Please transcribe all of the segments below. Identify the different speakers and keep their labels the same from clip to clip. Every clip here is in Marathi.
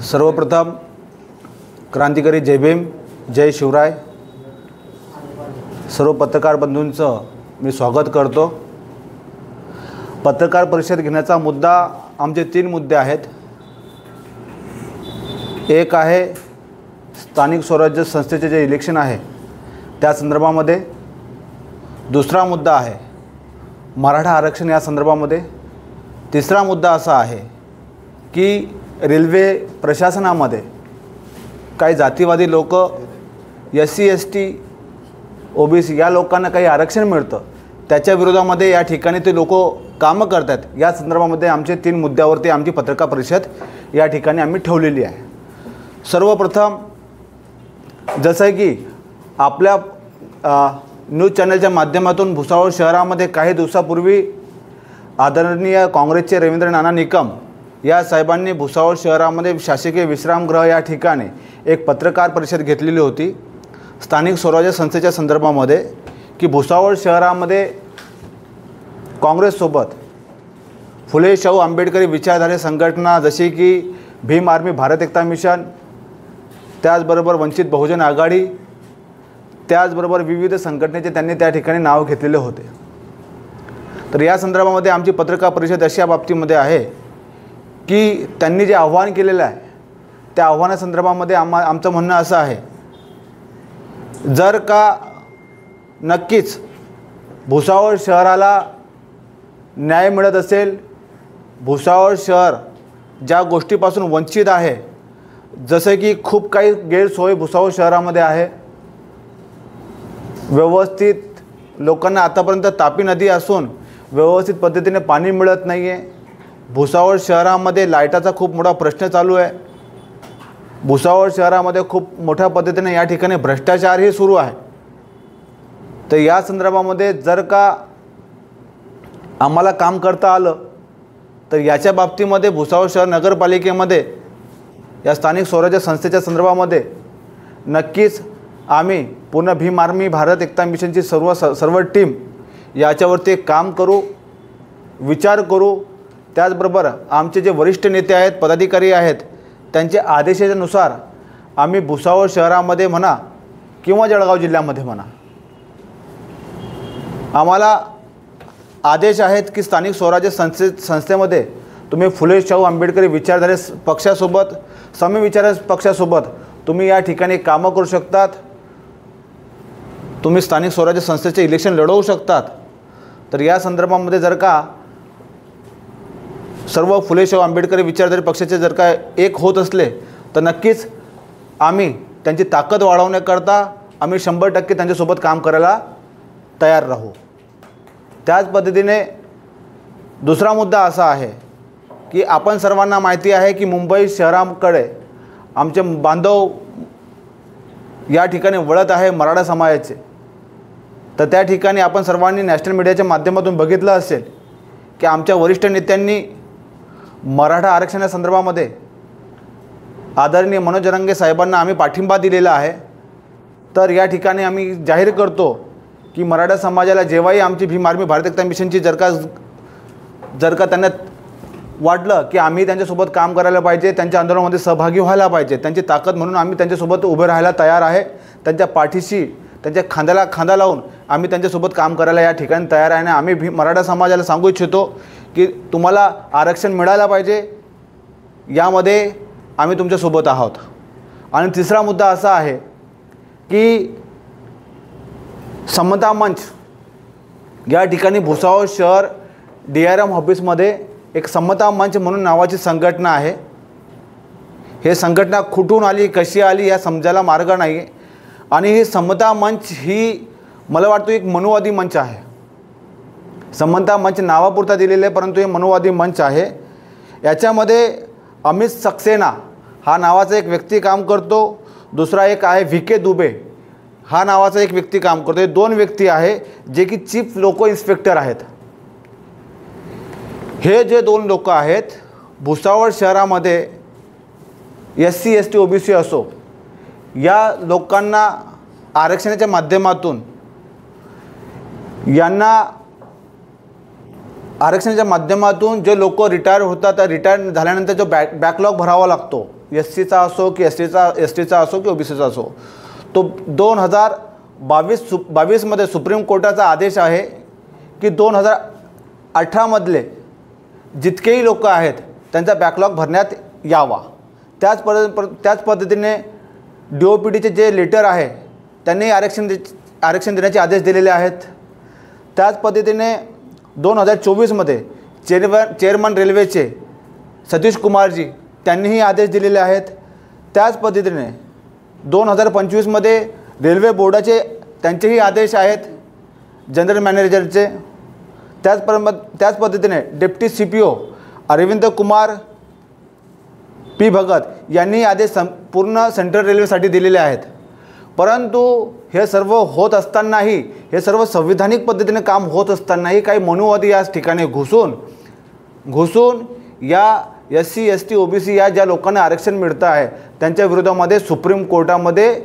Speaker 1: सर्वप्रथम क्रांतिकारी जय भीम, जय शिवराय. सर्व पत्रकार बंधूंचं मी स्वागत करतो. पत्रकार परिषद घेण्याचा मुद्दा, आमचे 3 मुद्दे आहेत. एक आहे स्थानिक स्वराज्य संस्थेचे जे इलेक्शन आहे त्या संदर्भामध्ये. दुसरा मुद्दा आहे मराठा आरक्षण या संदर्भामध्ये. तिसरा मुद्दा असा आहे की रेल्वे प्रशासनामध्ये काही जातीवादी लोक SC ST OBC या लोकांना काही आरक्षण मिळतं, त्याच्या विरोधामध्ये या ठिकाणी ते लोक कामं करतात. या संदर्भामध्ये आमचे 3 मुद्द्यावरती आमची पत्रकार परिषद या ठिकाणी आम्ही ठेवलेली आहे. सर्वप्रथम जसं की आपल्या न्यूज चॅनलच्या माध्यमातून भुसावळ शहरामध्ये काही दिवसापूर्वी आदरणीय काँग्रेसचे रवींद्र नाना निकम या साहेबांनी भुसावळ शहरामध्ये शासकीय विश्रामगृह या ठिकाणी एक पत्रकार परिषद घेतलेली होती स्थानिक स्वराज्य संस्थेच्या संदर्भामध्ये, की भुसावळ शहरामध्ये काँग्रेससोबत फुले शाहू आंबेडकरी विचारधारे संघटना जशी की भीम आर्मी भारत एकता मिशन, त्याचबरोबर वंचित बहुजन आघाडी, त्याचबरोबर विविध संघटनेचे त्यांनी त्या ठिकाणी नाव घेतलेले होते. तर या संदर्भामध्ये आमची पत्रकार परिषद अशा बाबतीमध्ये आहे की त्यांनी जे आव्हान केलेलं आहे त्या आव्हानासंदर्भामध्ये आमचं म्हणणं असं आहे, जर का नक्कीच भुसावळ शहराला न्याय मिळत असेल, भुसावळ शहर ज्या गोष्टीपासून वंचित आहे, जसे की खूप काही गैरसोय भुसावळ शहरामध्ये आहे. व्यवस्थित लोकांना आतापर्यंत तापी नदी असून व्यवस्थित पद्धतीने पाणी मिळत नाही आहे. भुसावळ शहरामध्ये लाईटाचा खूप मोठा प्रश्न चालू आहे. भुसावळ शहरामध्ये खूप मोठ्या पद्धतीने या ठिकाणी भ्रष्टाचारही सुरू आहे. तर या संदर्भामध्ये जर का आम्हाला काम करता आलं तर याच्या बाबतीमध्ये भुसावळ शहर नगरपालिकेमध्ये या स्थानिक स्वराज्य संस्थेच्या संदर्भामध्ये नक्कीच आम्ही पूर्ण भीम आर्मी भारत एकता मिशनची सर्व टीम याच्यावरती काम करू, विचार करू. त्याचबरोबर आमचे जे वरिष्ठ नेते आहेत, पदाधिकारी आहेत, त्यांच्या आदेशानुसार आम्ही भुसावळ शहरामध्ये म्हणा किंवा जळगाव जिल्ह्यामध्ये म्हणा, आम्हाला आदेश आहेत की स्थानिक स्वराज्य संस्थेमध्ये तुम्ही फुले शाहू आंबेडकरी विचारधारे पक्षासोबत, समविचार पक्षासोबत तुम्ही या ठिकाणी कामं करू शकतात. तुम्ही स्थानिक स्वराज्य संस्थेचे इलेक्शन लढवू शकतात. तर या संदर्भामध्ये जर का सर्व फुले शाहू आंबेडकरी विचारधारे पक्षाचे जर का एक होत असले तर नक्कीच आम्ही त्यांची ताकद वाढवण्याकरता आम्ही 100% त्यांच्यासोबत काम करायला तयार राहू. त्याच पद्धतीने दुसरा मुद्दा असा आहे की आपण सर्वांना माहिती आहे की मुंबई शहराकडे आमचे बांधव या ठिकाणी वळत आहे मराठा समाजाचे. तर त्या ठिकाणी आपण सर्वांनी नॅशनल मीडियाच्या माध्यमातून बघितलं असेल की आमच्या वरिष्ठ नेत्यांनी मराठा आरक्षणासंदर्भामध्ये आदरणीय मनोज जरांगे साहेबांना आम्ही पाठिंबा दिलेला आहे. तर या ठिकाणी आम्ही जाहीर करतो की मराठा समाजाला जेव्हाही आमची भीम आर्मी भारत एकता मिशनची जर का त्यांना वाटलं की आम्ही त्यांच्यासोबत काम करायला पाहिजे, त्यांच्या आंदोलनामध्ये सहभागी व्हायला पाहिजे, त्यांची ताकद म्हणून आम्ही त्यांच्यासोबत उभे राहायला तयार आहे. त्यांच्या पाठीशी, त्यांच्या खांद्याला खांदा लावून आम्ही त्यांच्यासोबत काम करायला या ठिकाणी तयार आहे. आणि आम्ही मराठा समाजाला सांगू इच्छितो की तुम्हाला आरक्षण मिळायला पाहिजे, यामध्ये आम्ही तुमच्यासोबत आहोत. आणि तिसरा मुद्दा असा आहे की समता मंच या ठिकाणी भुसावळ शहर DRM ऑफिसमध्ये एक समता मंच म्हणून नावाची संघटना आहे. हे संघटना कुठून आली, कशी आली या समजायला मार्ग नाही. आणि ही समता मंच ही मला वाटतं एक मनुवादी मंच आहे. समता मंच नावापुरता दिलेलं आहे, परंतु हे मनुवादी मंच आहे. याच्यामध्ये अमित सक्सेना हा नावाचा एक व्यक्ती काम करतो. दुसरा एक आहे VK दुबे हा नावाचा एक व्यक्ती काम करतो. हे 2 व्यक्ती आहे जे की चीफ लोको इन्स्पेक्टर आहेत. हे जे 2 लोक आहेत भुसावळ शहरामध्ये SC ST OBC असो या लोकांना आरक्षणाच्या माध्यमातून यांना आरक्षणाच्या माध्यमातून जे लोक रिटायर होतात, त्या रिटायर झाल्यानंतर जो बॅकलॉग भरावा लागतो, SCचा असो की STचा असो की OBCचा असो, तो 2022मध्ये सुप्रीम कोर्टाचा आदेश आहे की 2018मधले जितकेही लोक आहेत त्यांचा बॅकलॉग भरण्यात यावा। त्याच पद्धतीने DOPTचे जे लेटर आहे त्यांनी आरक्षण देण्याचे आदेश दिलेले आहेत। त्याच पद्धतीने 2024मध्ये चेअरमन रेल्वेचे सतीश कुमारजी त्यांनीही आदेश दिलेले आहेत। त्याच पद्धतीने 2025मध्ये रेल्वे बोर्डाचे त्यांचेही आदेश आहेत जनरल मॅनेजरचे। त्याच पद्धतीने deputy CPO Arvind Kumar P Bhagat यांनी आदेश पूर्ण सेंट्रल रेल्वेसाठी दिलेले आहेत। परंतु हे सर्व होत असतानाही, हे सर्व संविधानिक पद्धतीने काम होत असतानाही काही मनुवादी या ठिकाणी घुसून या SC ST OBC या ज्या लोकांना आरक्षण मिळतं आहे त्यांच्या विरोधामध्ये सुप्रीम कोर्टामध्ये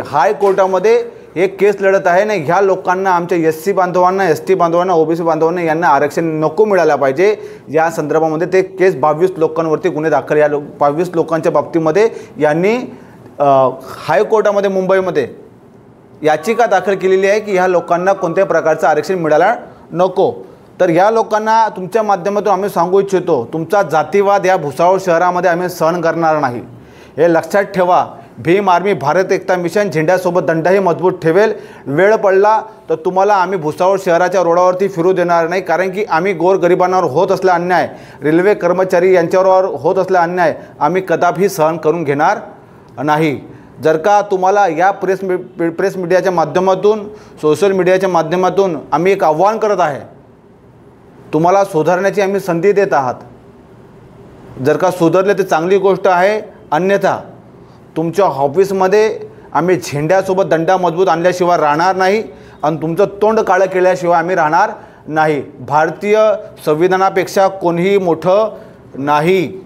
Speaker 1: हायकोर्टामध्ये एक केस लढत आहे ना। ह्या लोकांना, आमच्या SC बांधवांना, ST बांधवांना, OBC बांधवांना यांना आरक्षण नको मिळायला पाहिजे या संदर्भामध्ये ते केस 22 लोकांवरती गुन्हे दाखल, या 22 लोकांच्या बाबतीमध्ये यांनी हायकोर्टामध्ये मुंबईमध्ये याचिका दाखल केलेली आहे की ह्या लोकांना कोणत्याही प्रकारचं आरक्षण मिळायला नको। तर या लोकांना तुमच्या माध्यमातून आम्ही सांगू इच्छितो, तुमचा जातीवाद या भुसावळ शहरामध्ये आम्ही सहन करणार नाही, हे लक्षात ठेवा। भीम आर्मी भारत एकता मिशन झेंड्यासोबत दंडही मजबूत ठेवेल। वेळ पडला तर तुम्हाला आम्ही भुसावळ शहराच्या रोडावरती फिरू देणार नाही, कारण की आम्ही गोरगरिबांवर होत असलेला अन्याय, रेल्वे कर्मचारी यांच्यावर होत असलेला अन्याय आम्ही कदापि सहन करून घेणार नाही। जर का तुम्हाला या प्रेस मीडियाच्या माध्यमातून, सोशल मीडियाच्या माध्यमातून आम्ही एक आव्हान करत आहे, तुम्हाला सुधारण्याची आम्ही संधी देत आहात। जर का सुधारले तर चांगली गोष्ट आहे, अन्यथा तुमच्या ऑफिसमध्ये आम्ही झेंड्यासोबत दंडा मजबूत आणल्याशिवाय राहणार नाही आणि तुमचं तोंड काळं केल्याशिवाय आम्ही राहणार नाही। भारतीय संविधानापेक्षा कोणीही मोठं नाही।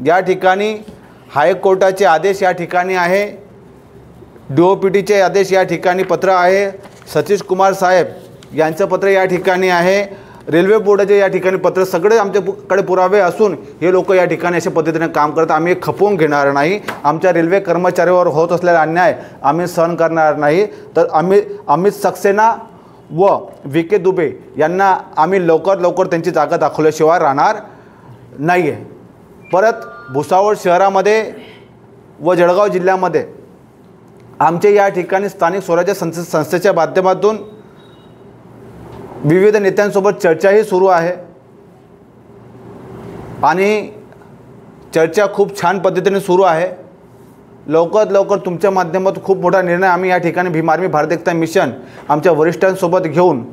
Speaker 1: या ठिकाणी हायकोर्टाचे आदेश या ठिकाणी आहे, DOPTचे आदेश या ठिकाणी पत्र आहे, सतीश कुमार साहेब यांचं पत्र या ठिकाणी आहे, रेल्वे बोर्डाचे या ठिकाणी पत्र, सगळे आमच्याकडे पुरावे असून हे लोक या ठिकाणी अशा पद्धतीने काम करतात। आम्ही खपवून घेणार नाही, आमच्या रेल्वे कर्मचाऱ्यावर होत असलेला अन्याय आम्ही सहन करणार नाही। तर अमित सक्सेना व VK दुबे यांना आम्ही लवकर त्यांची जागा दाखवल्याशिवाय राहणार नाही आहे। परत भुसावळ शहरामध्ये व जळगाव जिल्ह्यामध्ये आमच्या या ठिकाणी स्थानिक स्वराज्य संस्थेच्या माध्यमातून विविध नेत्यांसोबत चर्चाही सुरू आहे आणि चर्चा खूप छान पद्धतीने सुरू आहे। लवकरात लवकर तुमच्या माध्यमातून खूप मोठा निर्णय आम्ही या ठिकाणी भीम आर्मी भारत एकता मिशन आमच्या वरिष्ठांसोबत घेऊन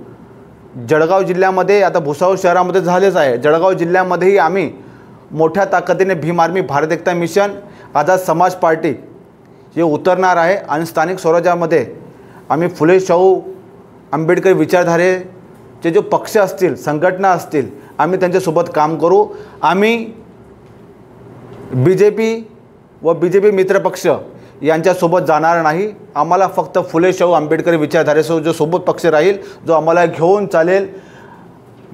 Speaker 1: जळगाव जिल्ह्यामध्ये, आता भुसावळ शहरामध्ये झालेच आहे, जळगाव जिल्ह्यामध्येही आम्ही मोठ्या ताकदीने भीम आर्मी भारत एकता मिशन, आझाद समाज पार्टी हे उतरणार आहे आणि स्थानिक स्वराज्यामध्ये आम्ही फुले शाहू आंबेडकर विचारधारेचे जो पक्ष असतील, संघटना असतील, आम्ही त्यांच्यासोबत काम करू। आम्ही BJP व BJP मित्रपक्ष यांच्यासोबत जाणार नाही। आम्हाला फक्त फुले शाहू आंबेडकर विचारधारेसोबत जो सोबत पक्ष राहील, जो आम्हाला घेऊन चालेल,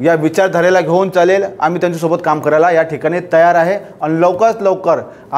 Speaker 1: या विचारधारेला घेऊन चालेल, आम्ही त्यांच्यासोबत काम करायला या ठिकाणी तयार आहे आणि लवकरात लवकर